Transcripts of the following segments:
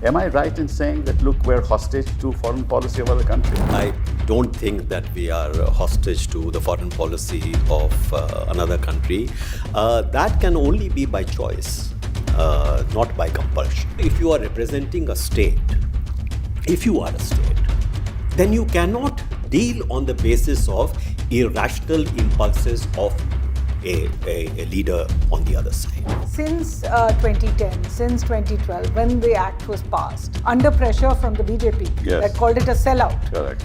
Am I right in saying that, look, we're hostage to foreign policy of other countries? I don't think that we are hostage to the foreign policy of another country. That can only be by choice, not by compulsion. If you are representing a state, then you cannot deal on the basis of irrational impulses of a leader on the other side. Since 2010, since 2012, when the act was passed, under pressure from the BJP, Yes. that called it a sellout. Correct.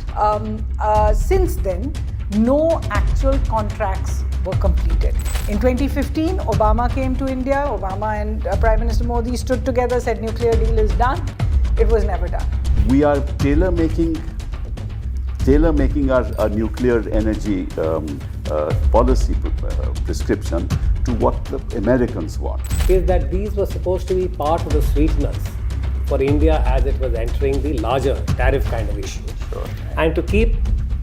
Since then, no actual contracts were completed. In 2015, Obama came to India. Obama and Prime Minister Modi stood together, said nuclear deal is done. It was never done. We are tailor-making our nuclear energy policy prescription to what the Americans want. Is that these were supposed to be part of the sweeteners for India as it was entering the larger tariff kind of issue. Sure. And to keep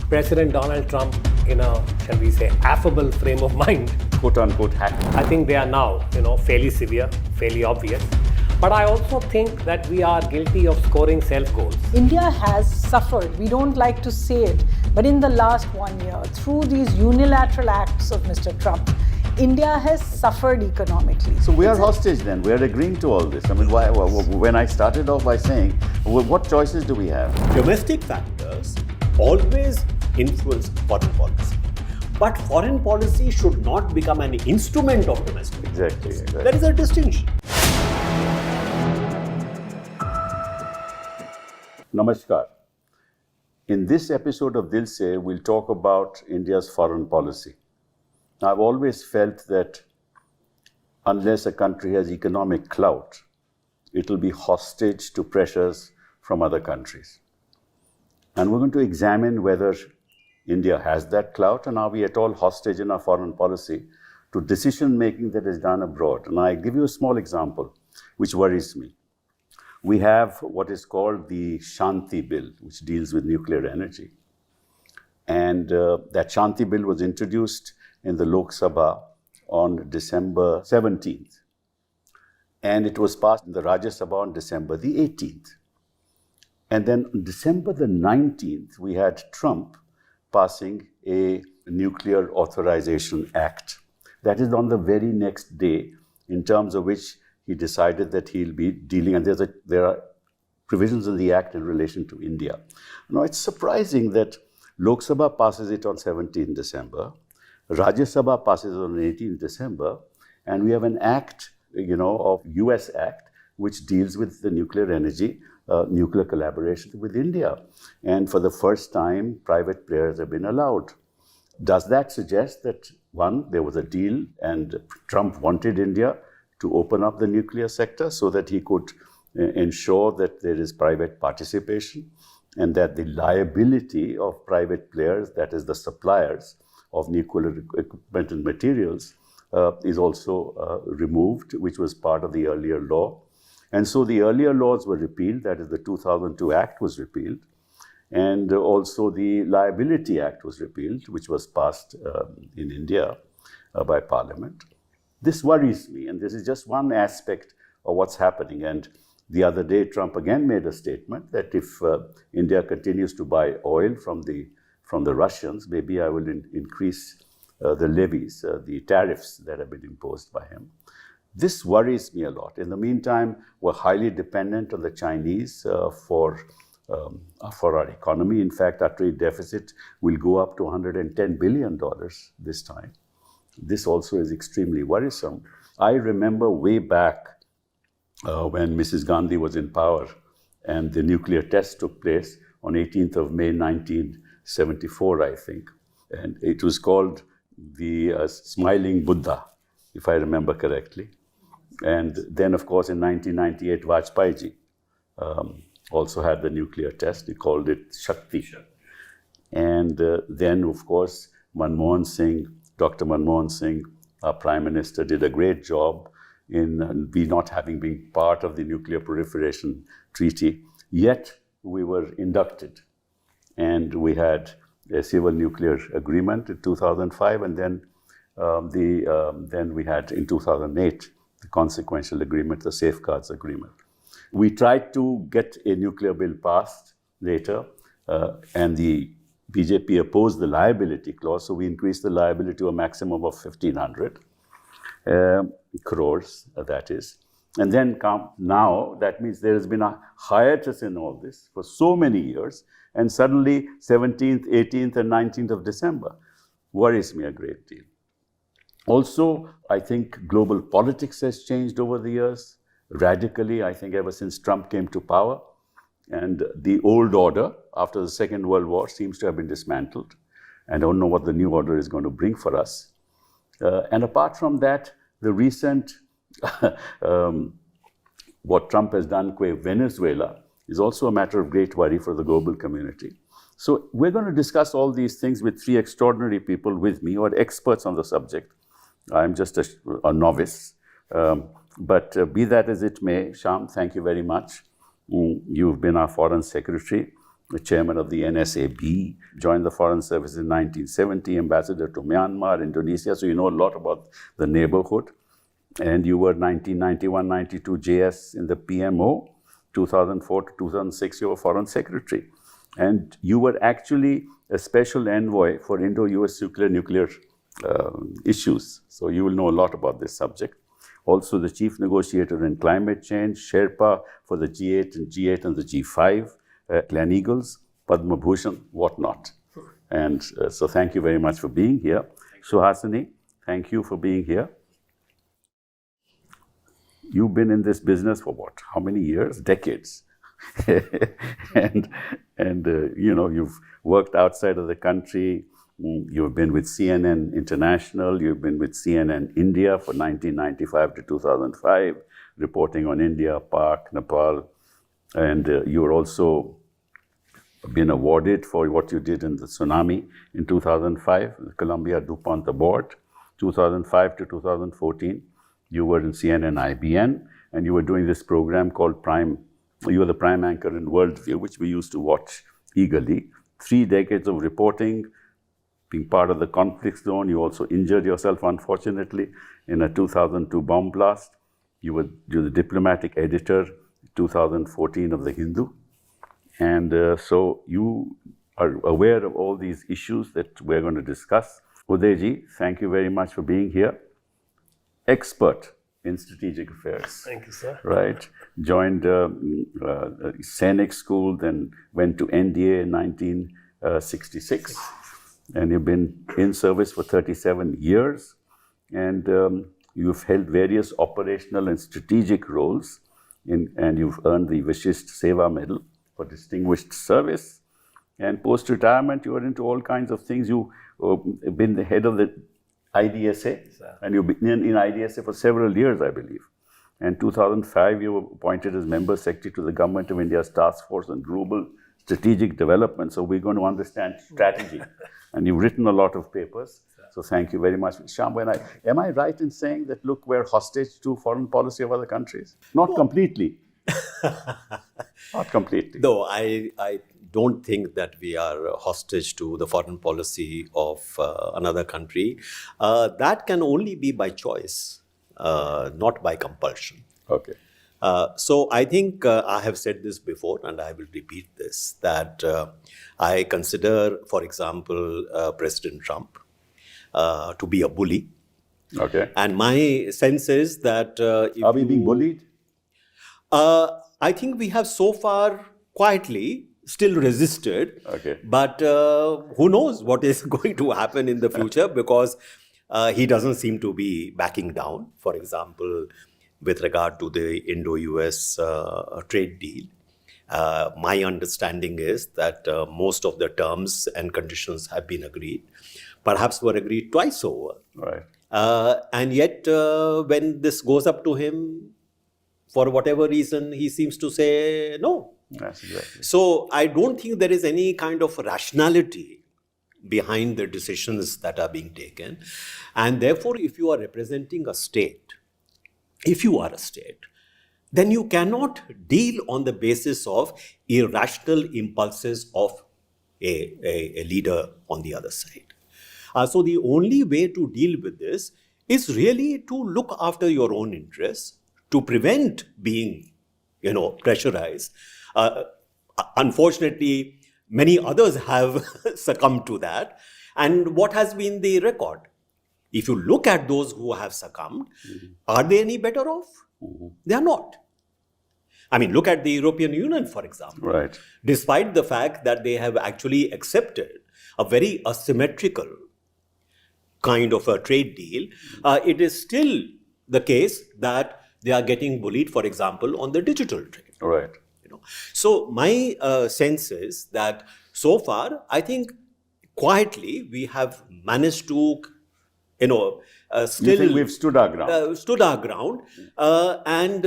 President Donald Trump in a, shall we say, affable frame of mind, Quote-unquote hack. I think they are now, fairly severe, fairly obvious. But I also think that we are guilty of scoring self-goals. India has suffered, we don't like to say it, but in the last 1 year, through these unilateral acts of Mr. Trump, India has suffered economically. So we are hostage then. We are agreeing to all this. I mean, when I started off by saying, what choices do we have? Domestic factors always influence foreign policy. But foreign policy should not become an instrument of domestic. Exactly. There is a distinction. Namaskar. In this episode of Dil Se, we'll talk about India's foreign policy. Now, I've always felt that unless a country has economic clout, it will be hostage to pressures from other countries. And we're going to examine whether India has that clout, and are we at all hostage in our foreign policy to decision-making that is done abroad. And I give you a small example, which worries me. We have what is called the Shanti Bill, which deals with nuclear energy. And that Shanti Bill was introduced in the Lok Sabha on December 17th. And it was passed in the Rajya Sabha on December the 18th. And then on December the 19th, we had Trump passing a Nuclear Authorization Act. That is on the very next day, in terms of which he decided that he'll be dealing, and there are provisions in the act in relation to India. Now, it's surprising that Lok Sabha passes it on 17 December, Rajya Sabha passes it on 18 December, and we have an act, of US Act, which deals with the nuclear energy, nuclear collaboration with India. And for the first time, private players have been allowed. Does that suggest that, one, there was a deal and Trump wanted India to open up the nuclear sector so that he could ensure that there is private participation and that the liability of private players, that is the suppliers of nuclear equipment and materials, is also removed, which was part of the earlier law. And so the earlier laws were repealed, that is the 2002 Act was repealed, and also the Liability Act was repealed, which was passed in India by Parliament. This worries me, and this is just one aspect of what's happening. And the other day, Trump again made a statement that if India continues to buy oil from the Russians, maybe I will increase the levies, the tariffs that have been imposed by him. This worries me a lot. In the meantime, we're highly dependent on the Chinese for our economy. In fact, our trade deficit will go up to $110 billion this time. This also is extremely worrisome. I remember way back when Mrs. Gandhi was in power and the nuclear test took place on 18th of May 1974, I think. And it was called the Smiling Buddha, if I remember correctly. And then, of course, in 1998, Vajpayee also had the nuclear test. He called it Shakti. And then, of course, Dr. Manmohan Singh, our Prime Minister, did a great job in we not having been part of the Nuclear Proliferation Treaty. Yet, we were inducted. And we had a civil nuclear agreement in 2005, and then we had in 2008 the consequential agreement, the safeguards agreement. We tried to get a nuclear bill passed later, and the BJP opposed the liability clause, so we increased the liability to a maximum of 1,500 crores, that is. And then now, that means there has been a hiatus in all this for so many years, and suddenly 17th, 18th, and 19th of December worries me a great deal. Also, I think global politics has changed over the years radically, I think ever since Trump came to power. And the old order after the Second World War seems to have been dismantled. I don't know what the new order is going to bring for us. And apart from that, the recent, what Trump has done with Venezuela is also a matter of great worry for the global community. So we're going to discuss all these things with three extraordinary people with me who are experts on the subject. I'm just a novice. But be that as it may, Shyam, thank you very much. You've been our Foreign Secretary, the Chairman of the NSAB, joined the Foreign Service in 1970, Ambassador to Myanmar, Indonesia, so you know a lot about the neighborhood. And you were 1991-92 JS in the PMO, 2004 to 2006 you were Foreign Secretary. And you were actually a special envoy for Indo-US nuclear issues. So you will know a lot about this subject. Also the chief negotiator in climate change, Sherpa for the G8 and the G5, Glen Eagles, Padma Bhushan, whatnot. And so thank you very much for being here. Suhasini, thank you for being here. You've been in this business for what? How many years? Decades. and you know, you've worked outside of the country. You've been with CNN International. You've been with CNN India for 1995 to 2005, reporting on India, Pak, Nepal. And you're also been awarded for what you did in the tsunami in 2005, the Columbia DuPont Award, 2005 to 2014. You were in CNN IBN, and you were doing this program called Prime. You were the prime anchor in Worldview, which we used to watch eagerly. 3 decades of reporting, being part of the conflict zone. You also injured yourself, unfortunately, in a 2002 bomb blast. You were the diplomatic editor, 2014 of The Hindu. And so you are aware of all these issues that we're going to discuss. Udayji, thank you very much for being here. Expert in strategic affairs. Thank you, sir. Right. Joined Sainik School, then went to NDA in 1966. And you've been in service for 37 years. And you've held various operational and strategic roles. And you've earned the Vishist Seva Medal for distinguished service. And post-retirement, you were into all kinds of things. You've been the head of the IDSA, and you've been in IDSA for several years, I believe. And 2005, you were appointed as Member Secretary to the Government of India's Task Force on Global Strategic Development. So we're going to understand strategy. And you've written a lot of papers. So thank you very much. Shyam, am I right in saying that, look, we're hostage to foreign policy of other countries? Not completely. Not completely. No, I don't think that we are hostage to the foreign policy of another country. That can only be by choice, not by compulsion. Okay. So I think I have said this before, and I will repeat this, that I consider, for example, President Trump to be a bully. Okay. And my sense is that... Are we being bullied? I think we have so far quietly still resisted. Okay. But who knows what is going to happen in the future, because he doesn't seem to be backing down. For example, with regard to the Indo-US trade deal, my understanding is that most of the terms and conditions have been agreed, perhaps were agreed twice over. Right. And yet, when this goes up to him, for whatever reason, he seems to say no. That's exactly. So I don't think there is any kind of rationality behind the decisions that are being taken. And therefore, if you are representing a state, then you cannot deal on the basis of irrational impulses of a leader on the other side. So the only way to deal with this is really to look after your own interests, to prevent being pressurize. Unfortunately, many others have succumbed to that. And what has been the record? If you look at those who have succumbed, are they any better off? They are not. I mean, look at the European Union, for example. Right. Despite the fact that they have actually accepted a very asymmetrical kind of a trade deal, it is still the case that they are getting bullied, for example, on the digital trade. Right. So my sense is that so far, I think quietly we have managed to, still You think we've stood our ground? And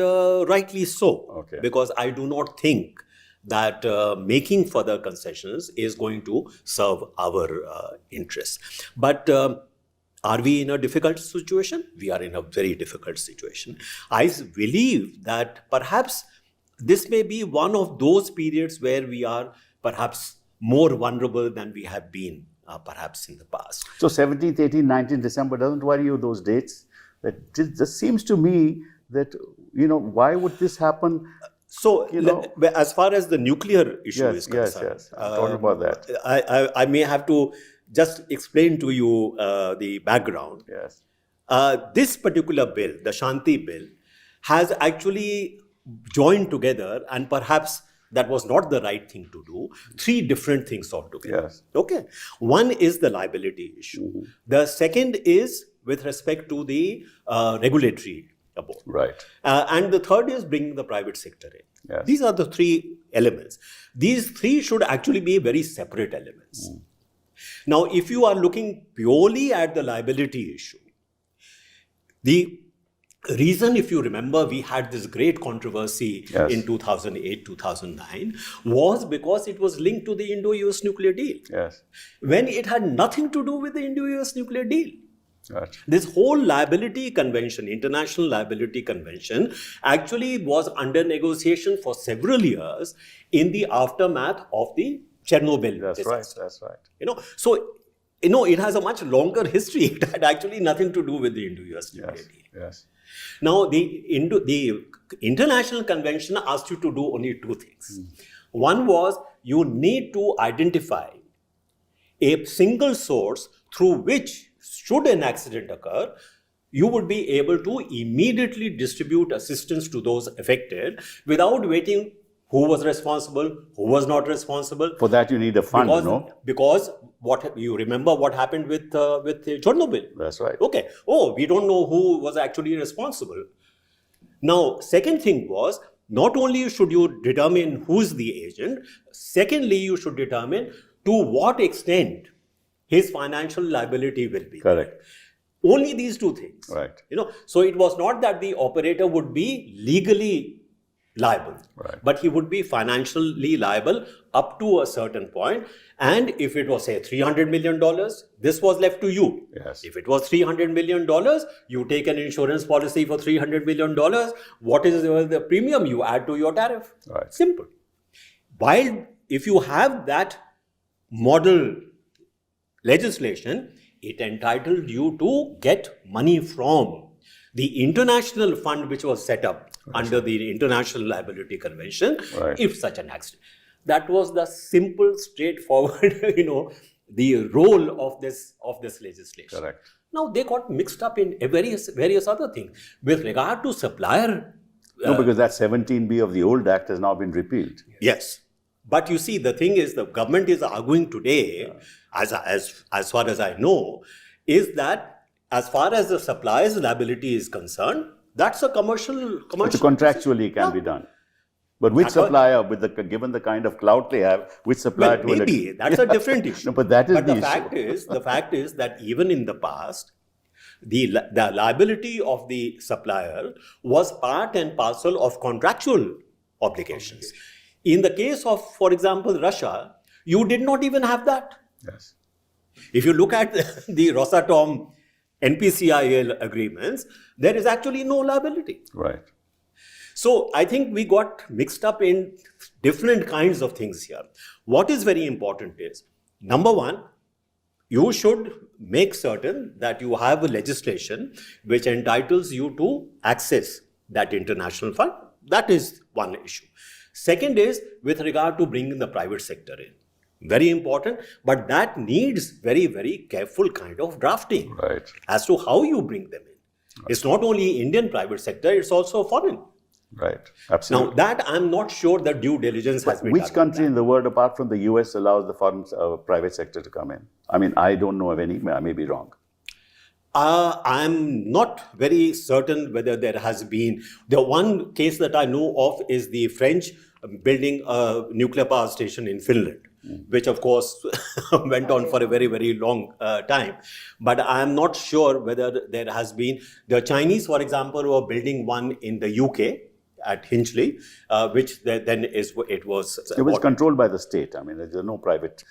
rightly so. Okay. Because I do not think that making further concessions is going to serve our interests. But are we in a difficult situation? We are in a very difficult situation. I believe that perhaps this may be one of those periods where we are perhaps more vulnerable than we have been perhaps in the past. So 17th, 18th, 19th December doesn't worry you, those dates? That just seems to me that, why would this happen? So, as far as the nuclear issue is concerned, yes. I'm talking about that. I may have to just explain to you the background. Yes. This particular bill, the Shanti bill, has actually joined together, and perhaps that was not the right thing to do, three different things altogether. Yes. Okay. One is the liability issue. The second is with respect to the regulatory board. Right. And the third is bringing the private sector in. Yes. These are the three elements. These three should actually be very separate elements. Now, if you are looking purely at the liability issue, the reason, if you remember, we had this great controversy in 2008, 2009, was because it was linked to the Indo-US nuclear deal. Yes. When it had nothing to do with the Indo-US nuclear deal. Right. This whole liability convention, international liability convention, actually was under negotiation for several years in the aftermath of the Chernobyl disaster. That's right. So, it has a much longer history. It had actually nothing to do with the Indo-US nuclear deal. Yes. Now, the international convention asked you to do only two things. One was you need to identify a single source through which, should an accident occur, you would be able to immediately distribute assistance to those affected without waiting who was responsible, who was not responsible. For that, you need a fund, Because what you remember what happened with Chernobyl. That's right. Okay. We don't know who was actually responsible. Now, second thing was, not only should you determine who's the agent, secondly, you should determine to what extent his financial liability will be. Correct. Only these two things. Right. So it was not that the operator would be legally liable, but he would be financially liable up to a certain point. And if it was, say, $300 million, this was left to you. Yes. If it was $300 million, you take an insurance policy for $300 million. What is the premium you add to your tariff? Right. Simple. While if you have that model legislation, it entitled you to get money from the international fund which was set up under the International Liability Convention, if such an accident. That was the simple, straightforward, the role of this legislation. Correct. Now they got mixed up in various other things with regard to supplier. No, because that 17B of the old act has now been repealed. Yes. But you see, the thing is, the government is arguing today, as far as I know, is that as far as the supplier's liability is concerned, that's a commercial. Which contractually can be done. But which supplier, given the kind of clout they have, which supplier? Well, maybe that's a different issue. No, but that is the issue. The fact is that even in the past, the liability of the supplier was part and parcel of contractual obligations. In the case of, for example, Russia, you did not even have that. Yes. If you look at the Rosatom NPCIL agreements, there is actually no liability. Right. So I think we got mixed up in different kinds of things here. What is very important is, number one, you should make certain that you have a legislation which entitles you to access that international fund. That is one issue. Second is with regard to bringing the private sector in. Very important, but that needs very, very careful kind of drafting as to how you bring them in. It's not only Indian private sector, it's also foreign. Right, absolutely. Now, that I'm not sure that due diligence has been done. Which country in the world, apart from the US, allows the foreign private sector to come in? I mean, I don't know of any, I may be wrong. I'm not very certain whether there has been. The one case that I know of is the French building a nuclear power station in Finland, which of course went on for a very, very long time. But I'm not sure whether there has been. The Chinese, for example, were building one in the UK at Hinchley, which then it was controlled by the state. I mean, there's no private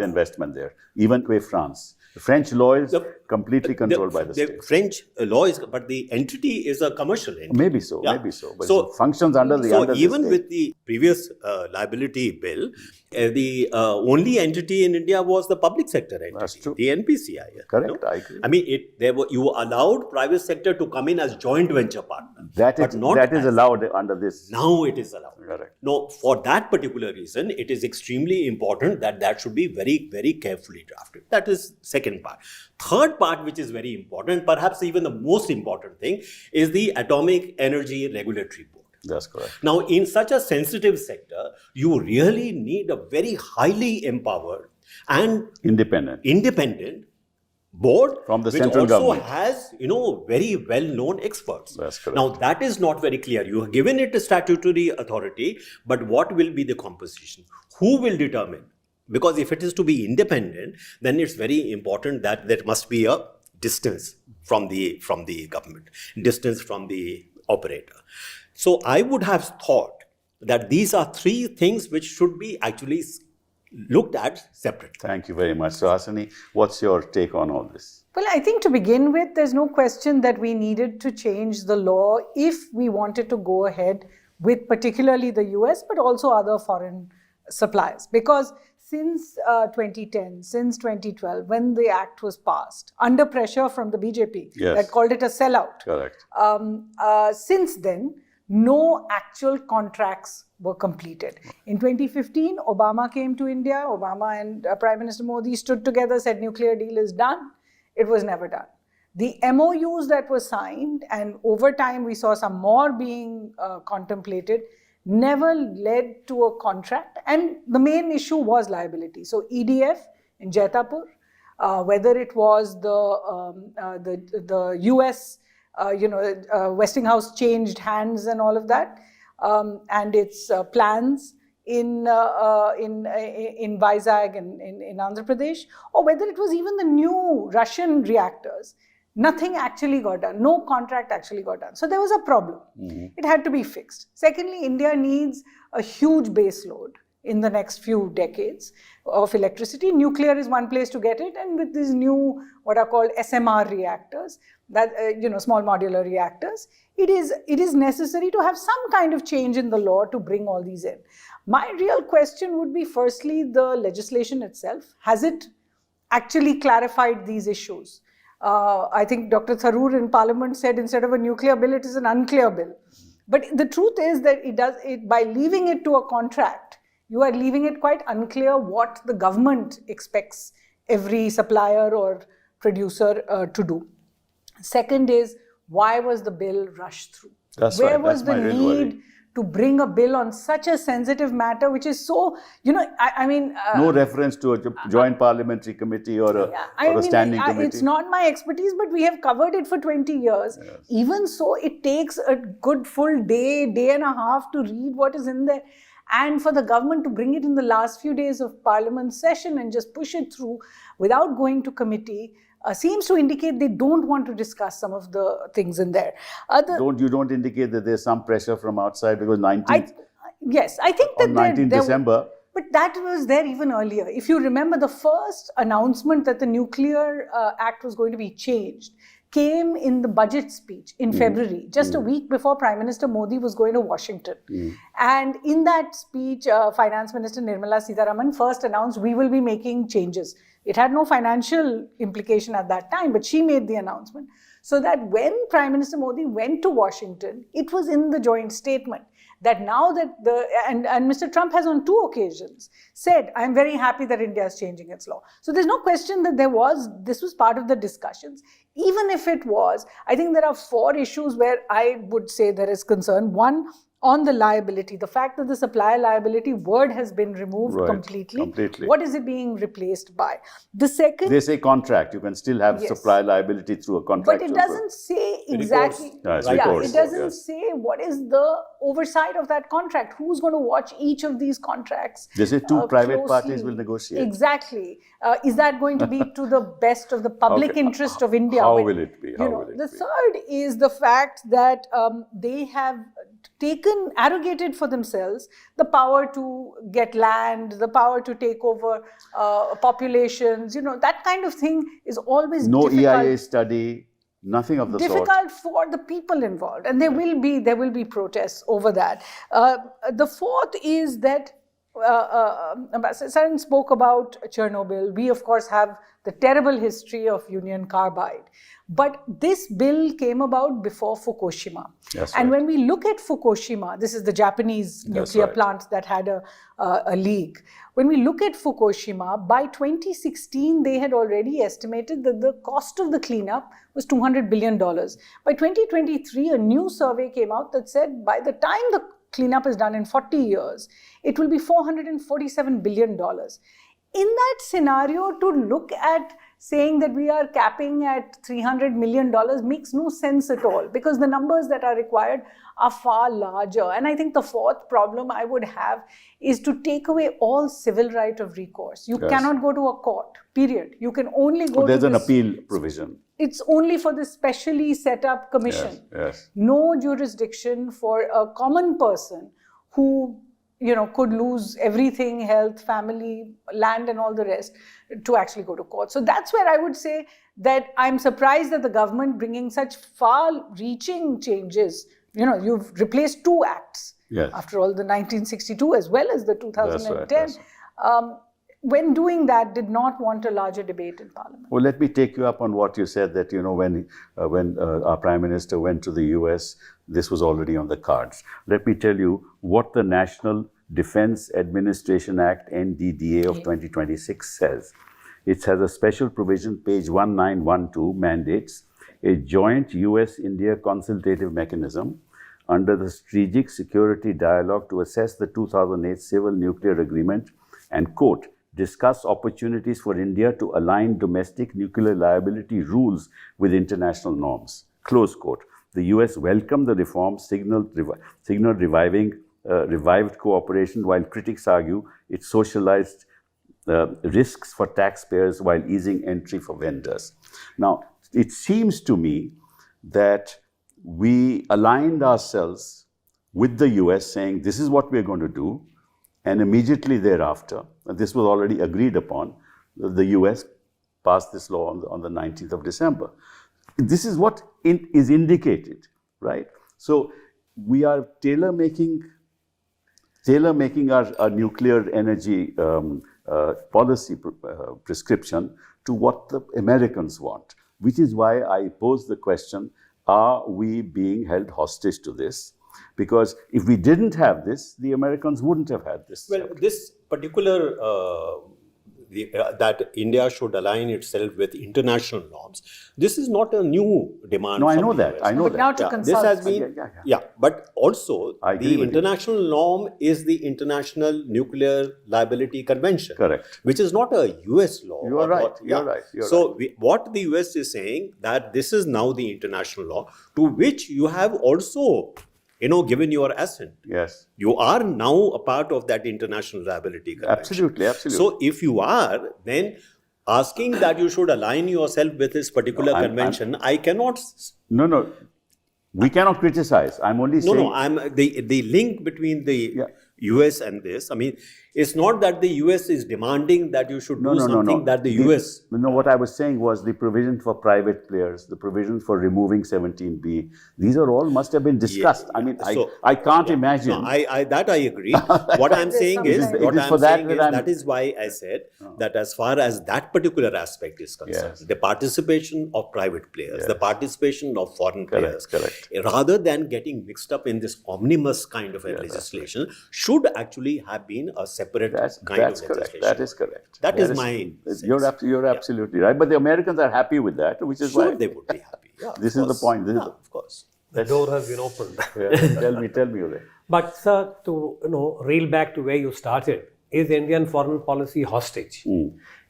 investment there. Even with France. The French law is completely controlled by the state. The French law is, but the entity is a commercial entity. Maybe so, maybe so. But it functions under the So even with the previous liability bill, the only entity in India was the public sector entity. That's true. The NPCI. Correct, I agree. I mean, you allowed private sector to come in as joint venture partner. That is allowed under this. Now it is allowed. Correct. No, for that particular reason, it is extremely important that should be very, very carefully drafted. That is second part. Third part, which is very important, perhaps even the most important thing, is the Atomic Energy Regulatory Board. That's correct. Now, in such a sensitive sector, you really need a very highly empowered and independent board from the which central also government. has, very well-known experts. That's correct. Now, that is not very clear. You have given it a statutory authority, but what will be the composition? Who will determine? Because if it is to be independent, then it's very important that there must be a distance from the government, distance from the operator. So I would have thought that these are three things which should be actually looked at separately. Thank you very much. So Hasani, what's your take on all this? Well, I think to begin with, there's no question that we needed to change the law if we wanted to go ahead with particularly the US, but also other foreign suppliers. Because since 2010, since 2012, when the act was passed, under pressure from the BJP, that called it a sellout. Correct. Since then, no actual contracts were completed. In 2015, Obama came to India. Obama and Prime Minister Modi stood together, said nuclear deal is done. It was never done. The MOUs that were signed, and over time we saw some more being contemplated, never led to a contract, and the main issue was liability. So EDF in Jaitapur, whether it was the US, Westinghouse changed hands and all of that, and its plans in Vizag and in Andhra Pradesh, or whether it was even the new Russian reactors. Nothing actually got done. No contract actually got done. So there was a problem. It had to be fixed. Secondly, India needs a huge base load in the next few decades of electricity. Nuclear is one place to get it, and with these new, what are called SMR reactors, that small modular reactors, it is necessary to have some kind of change in the law to bring all these in. My real question would be, firstly, the legislation itself. Has it actually clarified these issues? I think Dr. Tharoor in Parliament said instead of a nuclear bill, it is an unclear bill. But the truth is that by leaving it to a contract, you are leaving it quite unclear what the government expects every supplier or producer to do. Second is, why was the bill rushed through? Where was the need to bring a bill on such a sensitive matter, which is so, no reference to a joint parliamentary committee or a standing committee. It's not my expertise, but we have covered it for 20 years. Yes. Even so, it takes a good full day and a half to read what is in there. And for the government to bring it in the last few days of Parliament session and just push it through without going to committee seems to indicate they don't want to discuss some of the things in there. You don't indicate that there's some pressure from outside, because 19th. Yes, I think that 19th December. But that was there even earlier. If you remember, the first announcement that the Nuclear Act was going to be changed came in the budget speech in February, just a week before Prime Minister Modi was going to Washington. And in that speech, Finance Minister Nirmala Sitharaman first announced, we will be making changes. It had no financial implication at that time, but she made the announcement. So that when Prime Minister Modi went to Washington, it was in the joint statement. that now that and Mr. Trump has on 2 occasions said, I'm very happy that India is changing its law. So there's no question that this was part of the discussions. Even if it was, I think there are 4 issues where I would say there is concern. One, on the liability, the fact that the supplier liability word has been removed completely. What is it being replaced by? The second... They say contract. You can still have supplier liability through a contract. But it doesn't say exactly... it doesn't say what is the oversight of that contract. Who's going to watch each of these contracts? They say 2 private parties will negotiate. Exactly. Is that going to be to the best of the public interest of India? How will it be? The third is the fact that they have arrogated for themselves the power to get land, the power to take over populations. That kind of thing is always no difficult. EIA study, nothing of the sort. Difficult for the people involved, and there will be protests over that. The fourth is that Ambassador Saran spoke about Chernobyl. We, of course, have the terrible history of Union Carbide. But this bill came about before Fukushima. And when we look at Fukushima, this is the Japanese nuclear plant that had a leak. When we look at Fukushima, by 2016, they had already estimated that the cost of the cleanup was $200 billion. By 2023, a new survey came out that said by the time the cleanup is done in 40 years, it will be $447 billion. In that scenario, to look at saying that we are capping at $300 million makes no sense at all, because the numbers that are required are far larger. And I think the fourth problem I would have is to take away all civil right of recourse. You cannot go to a court, period. You can only go to There's an appeal provision. It's only for the specially set up commission. No jurisdiction for a common person who could lose everything, health, family, land, and all the rest, to actually go to court. So that's where I would say that I'm surprised that the government bringing such far-reaching changes. You've replaced 2 acts. After all, the 1962 as well as the 2010. When doing that, did not want a larger debate in Parliament. Well, let me take you up on what you said, that when our Prime Minister went to the US, this was already on the cards. Let me tell you what the National Defense Administration Act, NDDA of 2026 says. It has a special provision, page 1912, mandates a joint US-India consultative mechanism under the Strategic Security Dialogue to assess the 2008 Civil Nuclear Agreement and, quote, discuss opportunities for India to align domestic nuclear liability rules with international norms, close quote. The US welcomed the reform, signaled revived cooperation, while critics argue it socialized risks for taxpayers while easing entry for vendors. Now, it seems to me that we aligned ourselves with the US saying this is what we're going to do, and immediately thereafter, and this was already agreed upon, the US passed this law on the 19th of December. This is what is indicated, right? So we are tailor-making our nuclear energy policy prescription to what the Americans want, which is why I pose the question, are we being held hostage to this? Because if we didn't have this, the Americans wouldn't have had this. Well, this particular, that India should align itself with international norms, this is not a new demand. No, I know that. I know but that. now to consult. This has been, but also the international norm is the International Nuclear Liability Convention. Correct. Which is not a US law. You are right. You're right. So what the US is saying, that this is now the international law, to which you have also given your assent. Yes. You are now a part of that International Liability Convention. Absolutely. So if you are, then asking that you should align yourself with this particular convention, I cannot... No. We cannot criticize. I'm only saying... I'm the link between the US and this. I mean, it's not that the US is demanding that you should do something that the US... No, what I was saying was the provision for private players, the provision for removing 17B, these are all must have been discussed. I mean, I can't imagine. No, that I agree. What I'm saying is, that is why I said that as far as that particular aspect is concerned, the participation of private players, the participation of foreign players, rather than getting mixed up in this omnibus kind of a legislation, should actually have been a separate kind of legislation. That is correct. That is my sense. You're absolutely right. But the Americans are happy with that, which is why they would be happy. Yeah, this is the point. Of course. The door has been opened. Tell me, Uday. But sir, to reel back to where you started, is Indian foreign policy hostage?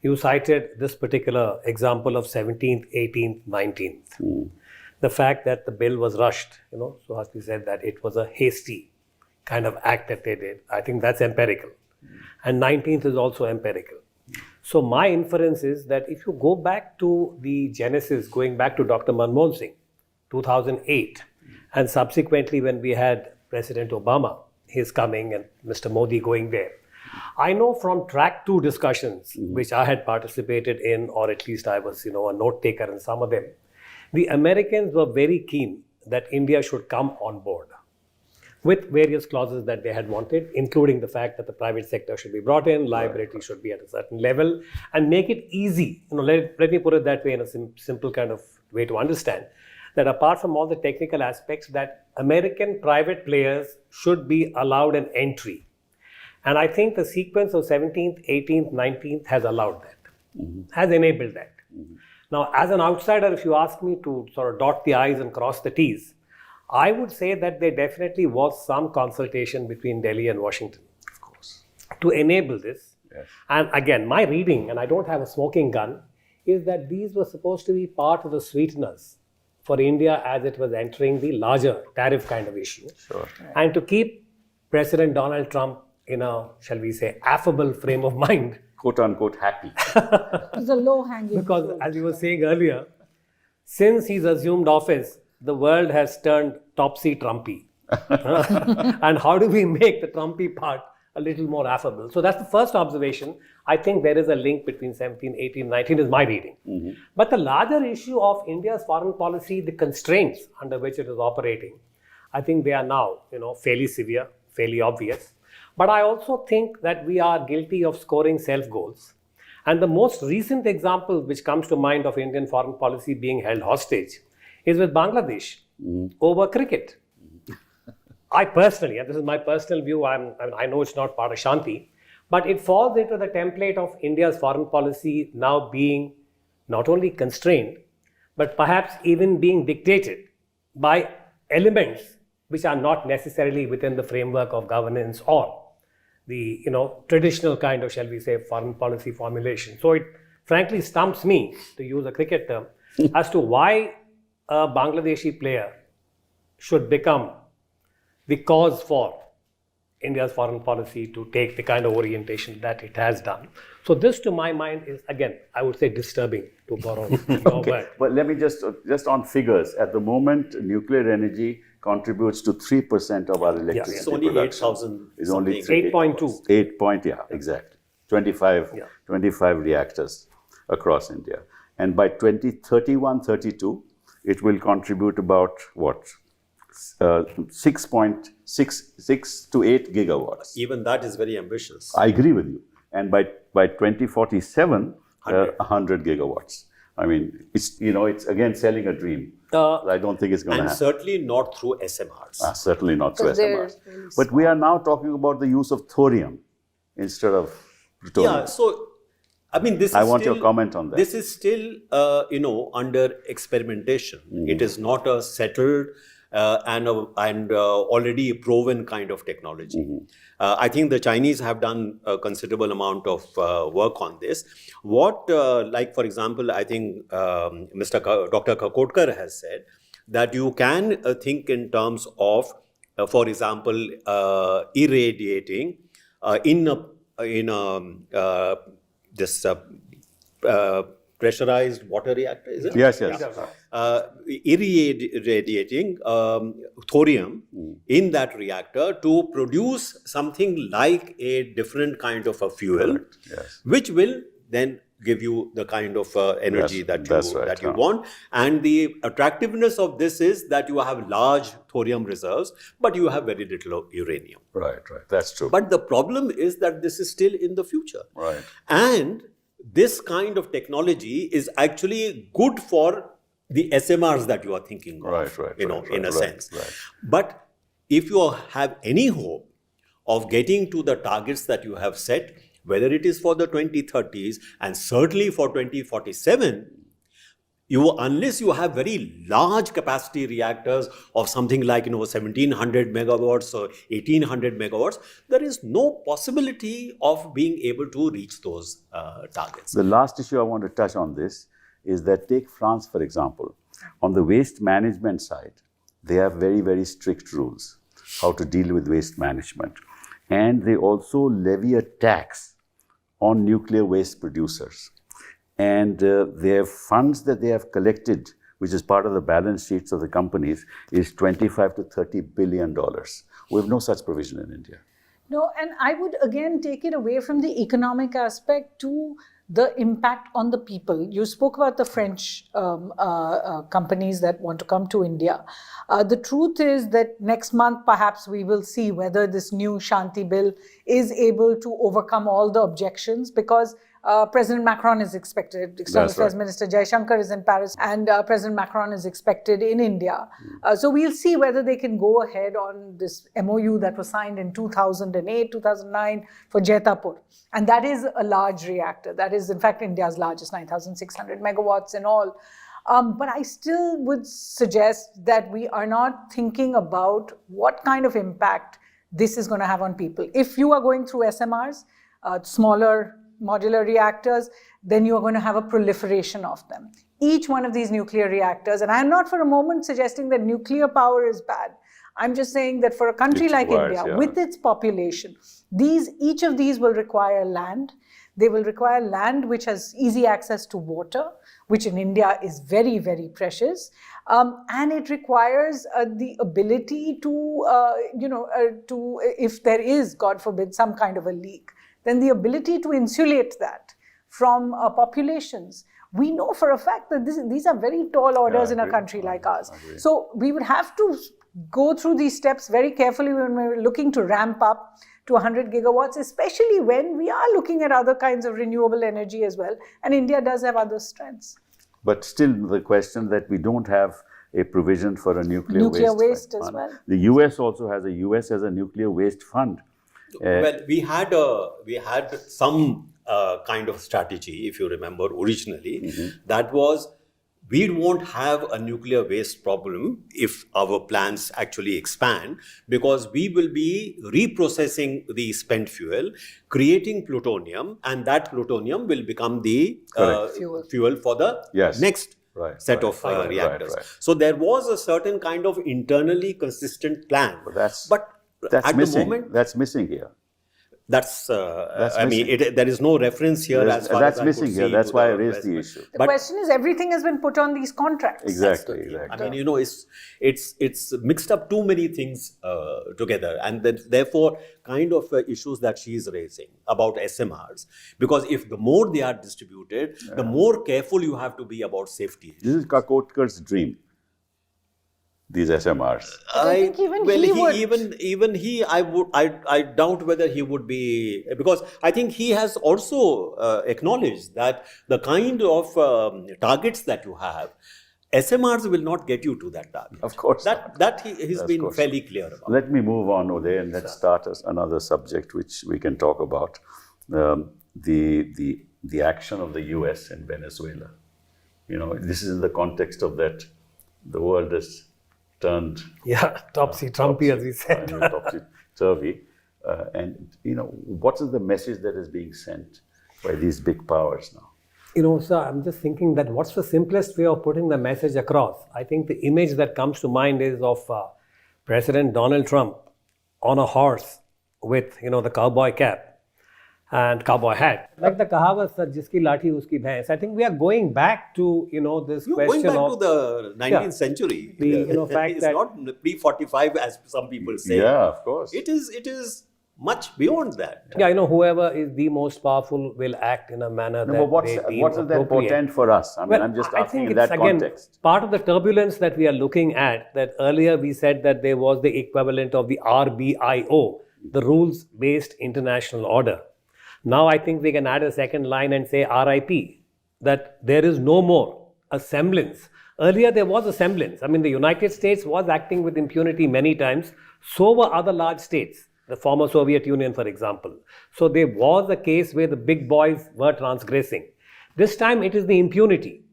You cited this particular example of 17th, 18th, 19th. The fact that the bill was rushed, Suhasini said that it was a hasty kind of act that they did. I think that's empirical. And 19th is also empirical. So my inference is that if you go back to the genesis, going back to Dr. Manmohan Singh, 2008, and subsequently when we had President Obama, his coming and Mr. Modi going there, I know from track 2 discussions, which I had participated in, or at least I was, a note taker in some of them, the Americans were very keen that India should come on board with various clauses that they had wanted, including the fact that the private sector should be brought in, liability should be at a certain level, and make it easy. Let me put it that way in a simple kind of way to understand, that apart from all the technical aspects, that American private players should be allowed an entry. And I think the sequence of 17th, 18th, 19th has allowed that, has enabled that. Now, as an outsider, if you ask me to sort of dot the I's and cross the T's, I would say that there definitely was some consultation between Delhi and Washington, of course, to enable this. Yes. And again, my reading, and I don't have a smoking gun, is that these were supposed to be part of the sweeteners for India as it was entering the larger tariff kind of issue. Sure. And to keep President Donald Trump in a, shall we say, affable frame of mind. Quote unquote happy. It's a low-hanging Because fruit. as you were saying earlier, since he's assumed office, the world has turned topsy-trumpy. And how do we make the Trumpy part a little more affable? So that's the first observation. I think there is a link between 17, 18, 19 is my reading. But the larger issue of India's foreign policy, the constraints under which it is operating, I think they are now, fairly severe, fairly obvious. But I also think that we are guilty of scoring self-goals. And the most recent example which comes to mind of Indian foreign policy being held hostage is with Bangladesh over cricket. I personally, and this is my personal view, I know it's not part of Shanti, but it falls into the template of India's foreign policy now being not only constrained, but perhaps even being dictated by elements which are not necessarily within the framework of governance or the traditional kind of, shall we say, foreign policy formulation. So it frankly stumps me, to use a cricket term, as to why a Bangladeshi player should become the cause for India's foreign policy to take the kind of orientation that it has done. So this, to my mind, is, again, I would say disturbing, to borrow your word. But let me just on figures. At the moment, nuclear energy contributes to 3% of our electricity It's only 8,000. It's only 8.2. 8 exactly. 25 reactors across India. And by 2031-32, it will contribute about what? 6.6 to 8 gigawatts. Even that is very ambitious. I agree with you. And by 2047, 100 gigawatts. I mean, it's again selling a dream. I don't think it's going to happen. And certainly not through SMRs. Certainly not through SMRs. Really but we are now talking about the use of thorium instead of plutonium. Yeah, so I mean, I want your comment on that. This is still, under experimentation. It is not a settled and already proven kind of technology. I think the Chinese have done a considerable amount of work on this. What, like for example, I think Dr. Kakotkar has said that you can think in terms of, for example, irradiating this pressurized water reactor, is it? Yes. Irradiating thorium in that reactor to produce something like a different kind of a fuel, Yes. which will then give you the kind of energy That's right, that you want. And the attractiveness of this is that you have large thorium reserves, but you have very little uranium. Right. That's true. But the problem is that this is still in the future. Right. And this kind of technology is actually good for the SMRs that you are thinking of, in a sense. Right. But if you have any hope of getting to the targets that you have set, whether it is for the 2030s and certainly for 2047, unless you have very large capacity reactors of something like 1700 megawatts or 1800 megawatts, there is no possibility of being able to reach those targets. The last issue I want to touch on this is that take France, for example. On the waste management side, they have very, very strict rules how to deal with waste management. And they also levy a tax on nuclear waste producers. And their funds that they have collected, which is part of the balance sheets of the companies, is $25 to $30 billion. We have no such provision in India. No, and I would again take it away from the economic aspect to the impact on the people. You spoke about the French companies that want to come to India. The truth is that next month, perhaps we will see whether this new Shanti bill is able to overcome all the objections, because President Macron is expected, External Affairs Minister Jaishankar is in Paris, and President Macron is expected in India. So we'll see whether they can go ahead on this MOU that was signed in 2008, 2009 for Jetapur. And that is a large reactor. That is, in fact, India's largest, 9,600 megawatts in all. But I still would suggest that we are not thinking about what kind of impact this is going to have on people. If you are going through SMRs, smaller modular reactors, then you are going to have a proliferation of them. Each one of these nuclear reactors, and I am not for a moment suggesting that nuclear power is bad. I'm just saying that for a country like India, with its population, each of these will require land. They will require land which has easy access to water, which in India is very, very precious. And it requires the ability to, if there is, God forbid, some kind of a leak, then the ability to insulate that from populations. We know for a fact that these are very tall orders in a country like ours. So we would have to go through these steps very carefully when we're looking to ramp up to 100 gigawatts, especially when we are looking at other kinds of renewable energy as well. And India does have other strengths. But still the question that we don't have a provision for a nuclear waste as fund. Well. The US also has a nuclear waste fund. Well, we had some kind of strategy, if you remember, originally. That was, we won't have a nuclear waste problem if our plants actually expand, because we will be reprocessing the spent fuel, creating plutonium, and that plutonium will become the fuel for the next set of reactors. So there was a certain kind of internally consistent plan. But at missing. The moment, that's missing here. That's there is no reference here as far as I could see. That's missing here. That's why I raised the issue. The question is, everything has been put on these contracts. Exactly. I mean, it's mixed up too many things together, and then therefore kind of issues that she is raising about SMRs. Because if the more they are distributed, the more careful you have to be about safety. This is Kakotkar's dream. These SMRs. I think I doubt whether he would be, because I think he has also acknowledged that the kind of targets that you have, SMRs will not get you to that target. Of course. He's been fairly clear about. Let me move on, Uday, and let's start another subject which we can talk about. The action of the US in Venezuela. This is in the context of that the world is turned topsy-turvy, as we said. Topsy-turvy. And what is the message that is being sent by these big powers now? Sir, I'm just thinking that what's the simplest way of putting the message across? I think the image that comes to mind is of President Donald Trump on a horse with, the cowboy cap. and cowboy hat. Like the kahavat, sir, jiski lathi uski bhains. I think we are going back to, this You're question going back of to the 19th century. The, fact it's that not pre-45 as some people say. Yeah, of course. It is much beyond that. Yeah, whoever is the most powerful will act in a manner that No, but they deem what does that appropriate. portend for us? I mean, Well, I'm just I asking think in it's that again context. part of the turbulence that we are looking at. That earlier we said that there was the equivalent of the RBIO, the rules-based international order. Now I think we can add a second line and say RIP, that there is no more a semblance. Earlier there was a semblance. I mean, the United States was acting with impunity many times. So were other large states, the former Soviet Union, for example. So there was a case where the big boys were transgressing. This time it is the impunity.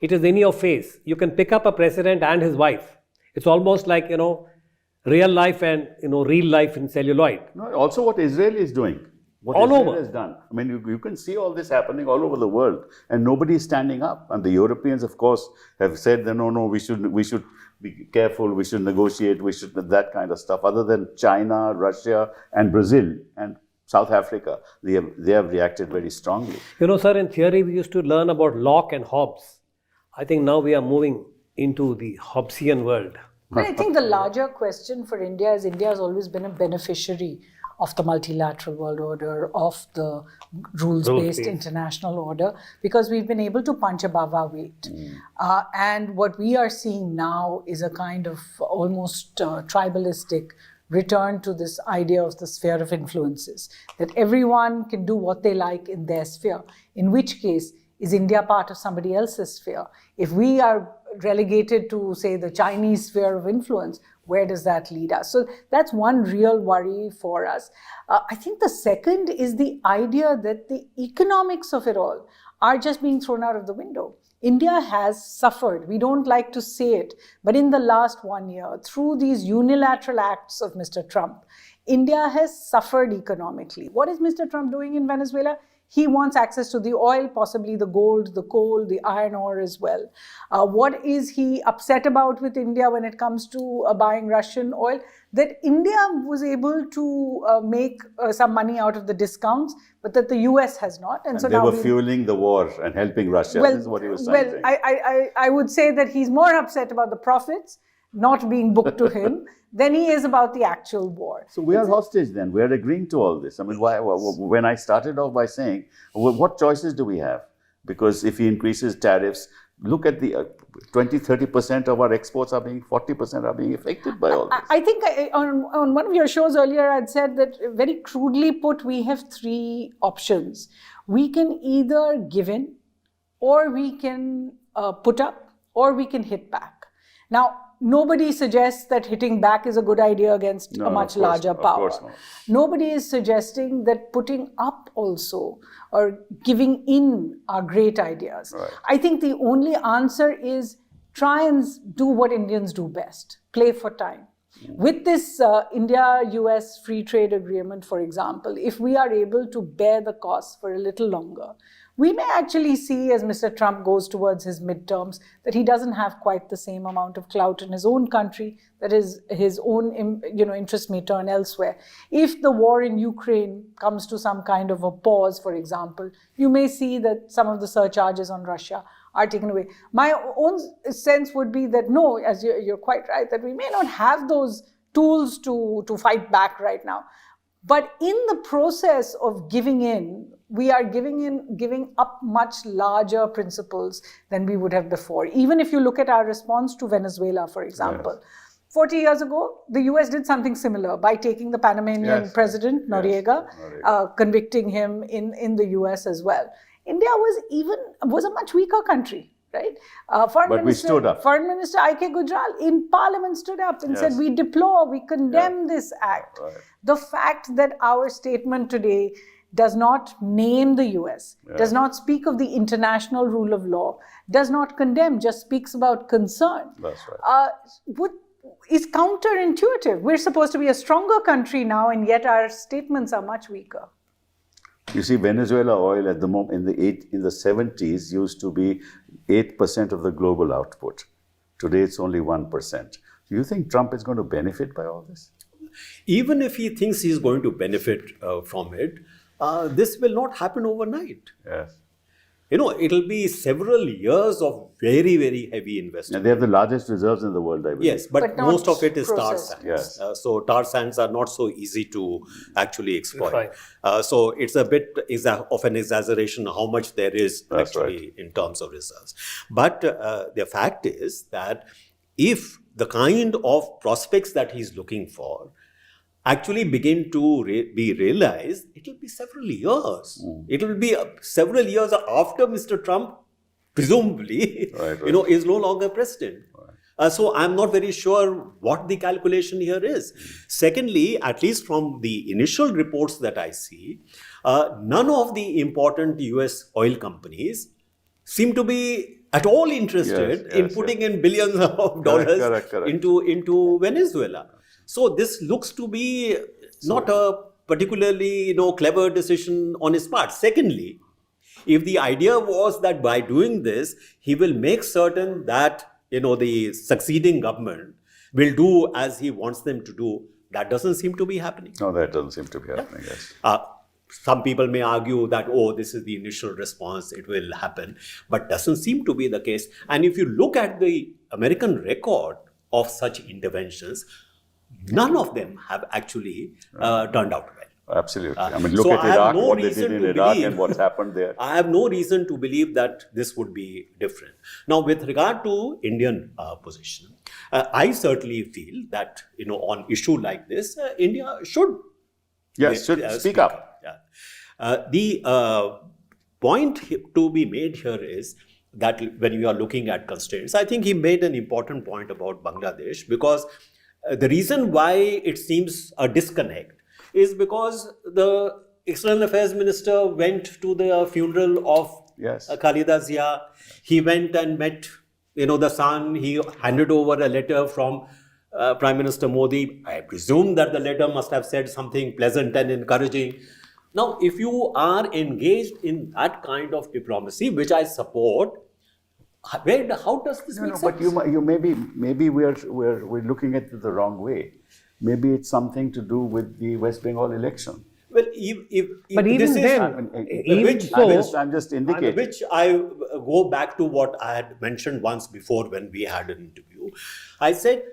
It is in your face. You can pick up a president and his wife. It's almost like, real life and, real life in celluloid. No, also what Israel is doing. What All Israel over. has done. I mean, you can see all this happening all over the world, and nobody is standing up. And the Europeans, of course, have said that no, we should be careful, we should negotiate, we should that kind of stuff. Other than China, Russia, and Brazil, and South Africa, they have reacted very strongly. Sir, in theory we used to learn about Locke and Hobbes. I think now we are moving into the Hobbesian world. But I think the larger question for India is India has always been a beneficiary of the multilateral world order, of the rules-based Rules-based. international order, because we've been able to punch above our weight. And what we are seeing now is a kind of almost tribalistic return to this idea of the sphere of influences, that everyone can do what they like in their sphere, in which case, is India part of somebody else's sphere? If we are relegated to, say, the Chinese sphere of influence, where does that lead us? So that's one real worry for us. I think the second is the idea that the economics of it all are just being thrown out of the window. India has suffered, we don't like to say it, but in the last 1 year, through these unilateral acts of Mr. Trump, India has suffered economically. What is Mr. Trump doing in Venezuela? He wants access to the oil, possibly the gold, the coal, the iron ore as well. What is he upset about with India when it comes to buying Russian oil? That India was able to make some money out of the discounts, but that the US has not. And so they now were fueling the war and helping Russia. This is what he was saying. I would say that he's more upset about the profits not being booked to him than he is about the actual war. So we are hostage then. We are agreeing to all this. I mean, when I started off by saying, what choices do we have? Because if he increases tariffs, look at the 20-30% of our exports are being, 40% are being affected by all this. I think on one of your shows earlier, I'd said that very crudely put, we have three options. We can either give in, or we can put up, or we can hit back. Now, nobody suggests that hitting back is a good idea against a much larger power. Nobody is suggesting that putting up also or giving in are great ideas. Right. I think the only answer is try and do what Indians do best, play for time. With this India-US free trade agreement, for example, if we are able to bear the costs for a little longer, we may actually see, as Mr. Trump goes towards his midterms, that he doesn't have quite the same amount of clout in his own country, that his own interest may turn elsewhere. If the war in Ukraine comes to some kind of a pause, for example, you may see that some of the surcharges on Russia are taken away. My own sense would be that no, as you're quite right, that we may not have those tools to fight back right now. But in the process of giving in, we are giving up much larger principles than we would have before. Even if you look at our response to Venezuela, for example. Yes. 40 years ago, the US did something similar by taking the Panamanian president, Noriega, convicting him in the US as well. India was a much weaker country, right? But we stood up. Foreign Minister I.K. Gujral in Parliament stood up and said, we deplore, we condemn this act. Right. The fact that our statement today does not name the US, does not speak of the international rule of law, does not condemn, just speaks about concern. That's right. Is counterintuitive. We're supposed to be a stronger country now, and yet our statements are much weaker. You see, Venezuela oil at the moment in the 70s used to be 8% of the global output. Today it's only 1%. Do you think Trump is going to benefit by all this? Even if he thinks he's going to benefit from it, this will not happen overnight. Yes. It'll be several years of very, very heavy investment. And they have the largest reserves in the world, I believe. Yes, but not most of it is tar processed. sands. Yes. So tar sands are not so easy to actually exploit. Right. So it's a bit of an exaggeration how much there is That's actually in terms of reserves. But the fact is that if the kind of prospects that he's looking for actually begin to be realized, it will be several years. It will be several years after Mr. Trump, presumably, Right. is no longer president. So I'm not very sure what the calculation here is. Secondly, at least from the initial reports that I see, none of the important US oil companies seem to be at all interested in putting in billions of dollars Correct. into Venezuela. So this looks to be not a particularly clever decision on his part. Secondly, if the idea was that by doing this, he will make certain that the succeeding government will do as he wants them to do, that doesn't seem to be happening. No, that doesn't seem to be happening, yes. Some people may argue that, this is the initial response, it will happen, but doesn't seem to be the case. And if you look at the American record of such interventions, none of them have actually turned out well. Absolutely. I mean, look So at I have Iraq, no what they reason did in to Iraq believe- and what's happened there. I have no reason to believe that this would be different. Now, with regard to Indian position, I certainly feel that, on issue like this, India should Yes, should speak up. Yeah. The point to be made here is that when you are looking at constraints, I think he made an important point about Bangladesh, because the reason why it seems a disconnect is because the External Affairs Minister went to the funeral of Yes. Khalida Zia. He went and met, the son. He handed over a letter from Prime Minister Modi. I presume that the letter must have said something pleasant and encouraging. Now, if you are engaged in that kind of diplomacy, which I support, how does this make sense? But you maybe we're looking at it the wrong way. Maybe it's something to do with the West Bengal election. Well, if But even this is, then, even which- so, I'm just indicating. which I go back to what I had mentioned once before when we had an interview. I said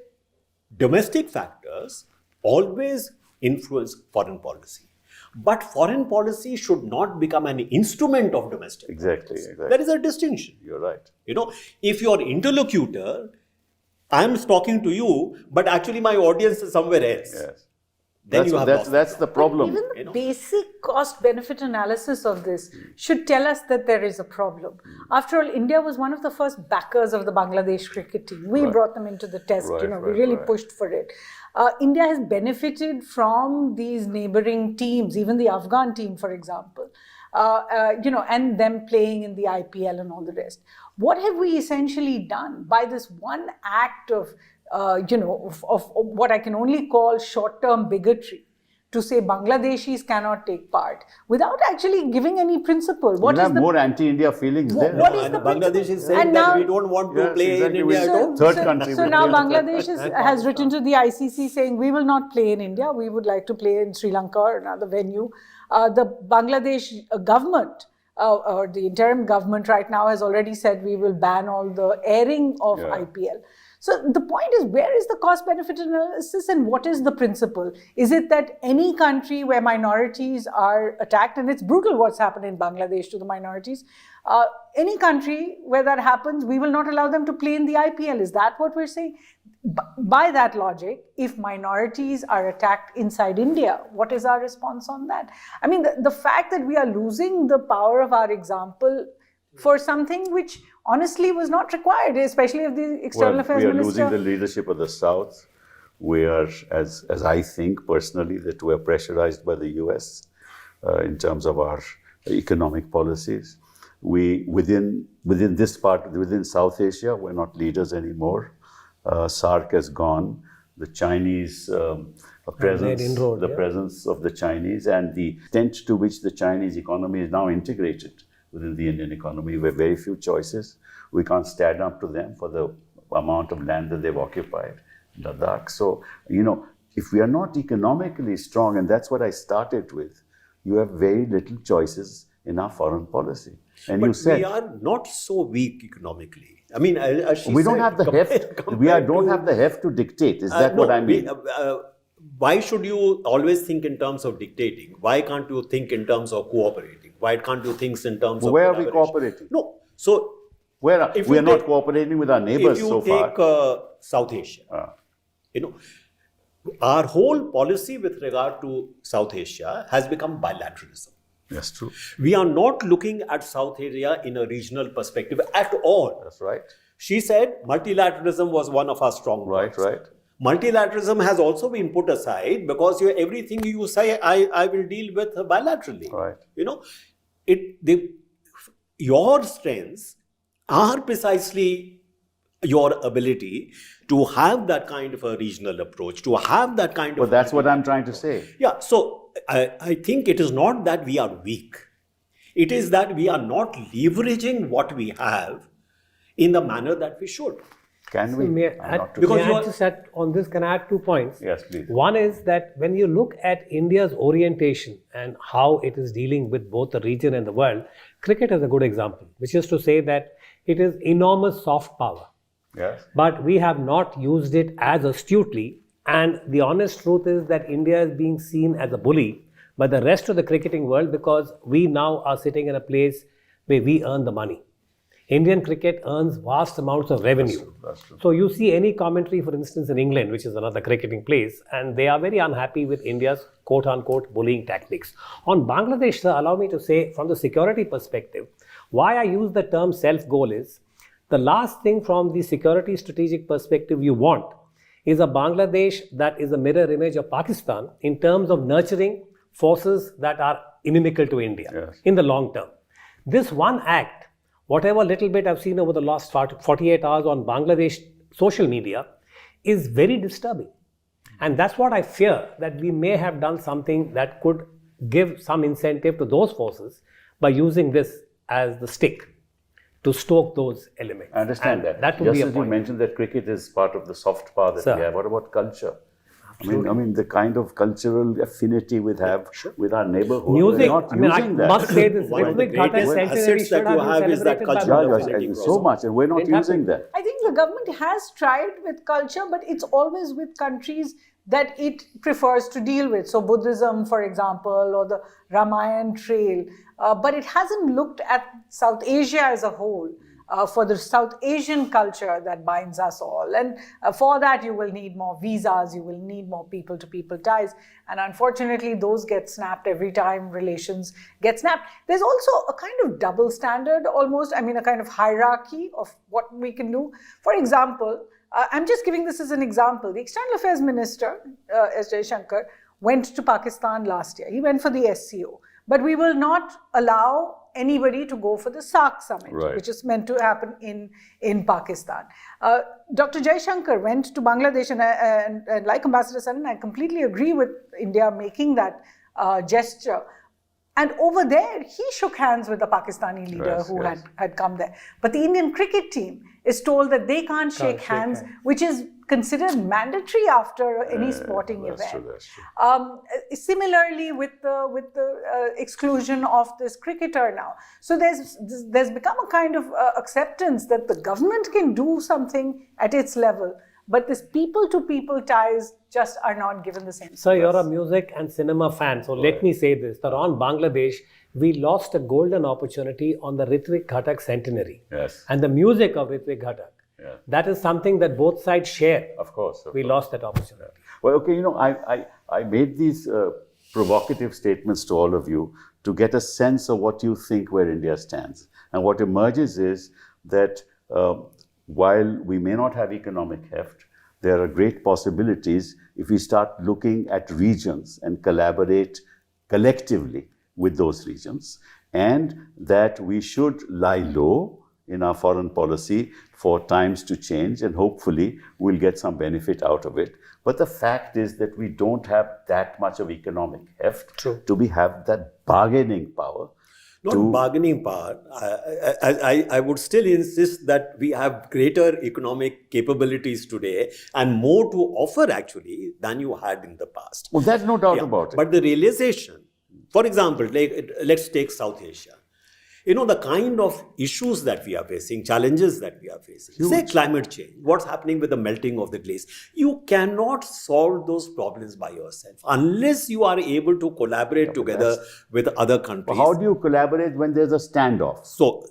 domestic factors always influence foreign policy. But foreign policy should not become an instrument of domestic. Exactly. There is a distinction. You're right. If your interlocutor, I'm talking to you, but actually my audience is somewhere else. Yes. Then you have lost. That's the problem. Even the basic cost-benefit analysis of this should tell us that there is a problem. After all, India was one of the first backers of the Bangladesh cricket team. We brought them into the test. We really pushed for it. India has benefited from these neighboring teams, even the Afghan team, for example, and them playing in the IPL and all the rest. What have we essentially done by this one act of what I can only call short-term bigotry, to say Bangladeshis cannot take part without actually giving any principle? You have more anti-India feelings there. What is And the Bangladesh principle? is saying And that now- we don't want to play exactly. in India at all. Third country. So would now be- Bangladesh has written to the ICC saying we will not play in India. We would like to play in Sri Lanka or another venue. The Bangladesh government or the interim government right now has already said we will ban all the airing of IPL. So the point is, where is the cost-benefit analysis and what is the principle? Is it that any country where minorities are attacked, and it's brutal what's happened in Bangladesh to the minorities, any country where that happens, we will not allow them to play in the IPL? Is that what we're saying? By that logic, if minorities are attacked inside India, what is our response on that? I mean, the fact that we are losing the power of our example for something which honestly was not required, especially if the External Affairs we are Minister... losing the leadership of the South. We are, as I think personally, that we are pressurized by the US in terms of our economic policies. Within South Asia, we're not leaders anymore. SARC has gone. The Chinese presence of the Chinese and the extent to which the Chinese economy is now integrated within the Indian economy, we have very few choices. We can't stand up to them for the amount of land that they've occupied in Ladakh. So, if we are not economically strong, and that's what I started with, you have very little choices in our foreign policy. And But you said we are not so weak economically. I mean, as she we don't said, have the heft. Don't have the heft to dictate. Is that what I mean? Why should you always think in terms of dictating? Why can't you think in terms of cooperating? Why can't you think in terms of Where are we collaboration? cooperating? No. So We you are not take- cooperating with our neighbors if you so take far. South Asia, our whole policy with regard to South Asia has become bilateralism. That's true. We are not looking at South Asia in a regional perspective at all. That's right. She said multilateralism was one of our strong points. Right. Multilateralism has also been put aside because everything you say, I will deal with bilaterally. Right. Your strengths are precisely your ability to have that kind of a regional approach, to have that kind of... But that's what I'm trying to say. Yeah, so I think it is not that we are weak. It is that we are not leveraging what we have in the manner that we should. Can we? May I'm not too because I you are- just add on this, can I add 2 points? Yes, please. One is that when you look at India's orientation and how it is dealing with both the region and the world, cricket is a good example, which is to say that it is enormous soft power. Yes. But we have not used it as astutely. And the honest truth is that India is being seen as a bully by the rest of the cricketing world because we now are sitting in a place where we earn the money. Indian cricket earns vast amounts of revenue. That's true. So you see any commentary, for instance, in England, which is another cricketing place, and they are very unhappy with India's quote-unquote bullying tactics. On Bangladesh, sir, allow me to say, from the security perspective, why I use the term self-goal is, the last thing from the security strategic perspective you want is a Bangladesh that is a mirror image of Pakistan in terms of nurturing forces that are inimical to India in the long term. This one act, whatever little bit I've seen over the last 48 hours on Bangladesh social media, is very disturbing. And that's what I fear, that we may have done something that could give some incentive to those forces by using this as the stick to stoke those elements. I understand And that. That would Just be a as you point. mentioned that cricket is part of the soft power that Sir. we have. What about culture? I mean, the kind of cultural affinity we have with our neighborhood. Music, We're not I mean, I using that. must say this, One of the Ritwik Ghatak greatest centenary assets that should you have been have is that celebrated by cultural Yeah, affinity. yeah, so much, and we're not It happened. using that. I think the government has tried with culture, but it's always with countries that it prefers to deal with. So Buddhism, for example, or the Ramayan trail. But it hasn't looked at South Asia as a whole. For the South Asian culture that binds us all. And for that, you will need more visas, you will need more people-to-people ties. And unfortunately, those get snapped every time relations get snapped. There's also a kind of double standard almost, I mean, a kind of hierarchy of what we can do. For example, I'm just giving this as an example. The External Affairs Minister, S. Jaishankar, went to Pakistan last year. He went for the SCO. But we will not allow anybody to go for the SAARC summit, which is meant to happen in Pakistan. Dr. Jaishankar went to Bangladesh, and like Ambassador Saran, I completely agree with India making that gesture. And over there, he shook hands with the Pakistani leader who had come there. But the Indian cricket team is told that they can't shake hands, which is considered mandatory after any sporting event. That's true. Similarly, with the exclusion of this cricketer now. So there's become a kind of acceptance that the government can do something at its level, but this people-to-people ties just are not given the same. So you're a music and cinema fan. So let me say this, that on Bangladesh, we lost a golden opportunity on the Ritwik Ghatak centenary. Yes. And the music of Ritwik Ghatak. Yeah. That is something that both sides share. Of course. We lost that opportunity. Well, okay, I made these provocative statements to all of you to get a sense of what you think where India stands. And what emerges is that while we may not have economic heft, there are great possibilities if we start looking at regions and collaborate collectively with those regions, and that we should lie low in our foreign policy for times to change, and hopefully we'll get some benefit out of it. But the fact is that we don't have that much of economic heft to have that bargaining power. Not bargaining power. I would still insist that we have greater economic capabilities today and more to offer actually than you had in the past. Well, there's no doubt about it. But the realization For example, let's take South Asia. The kind of issues that we are facing, challenges that we are facing. Say climate change, what's happening with the melting of the glacier. You cannot solve those problems by yourself unless you are able to collaborate together with other countries. How do you collaborate when there's a standoff? So,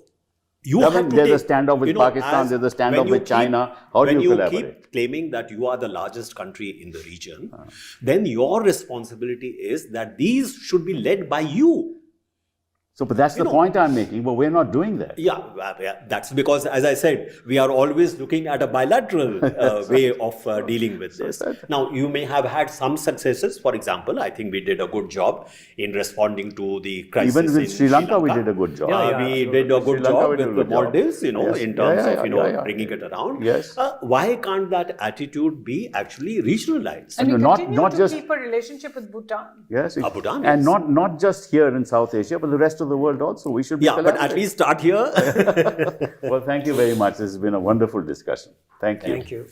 there's a standoff with Pakistan, there's a standoff with China. How do you collaborate? When you keep claiming that you are the largest country in the region, then your responsibility is that these should be led by you. So, but that's the point I'm making, but we're not doing that. Yeah, that's because, as I said, we are always looking at a bilateral way of dealing with this. Now, you may have had some successes. For example, I think we did a good job in responding to the crisis. Even with Sri Lanka, we did a good job. We did a good job with the Maldives, in terms of bringing it around. Yes. Why can't that attitude be actually regionalized? And we not continue just to keep a relationship with Bhutan. Yes, Bhutan, and yes. not just here in South Asia, but the rest of the world also. We should be but at least start here. Well, thank you very much. This has been a wonderful discussion. Thank you. Thank you.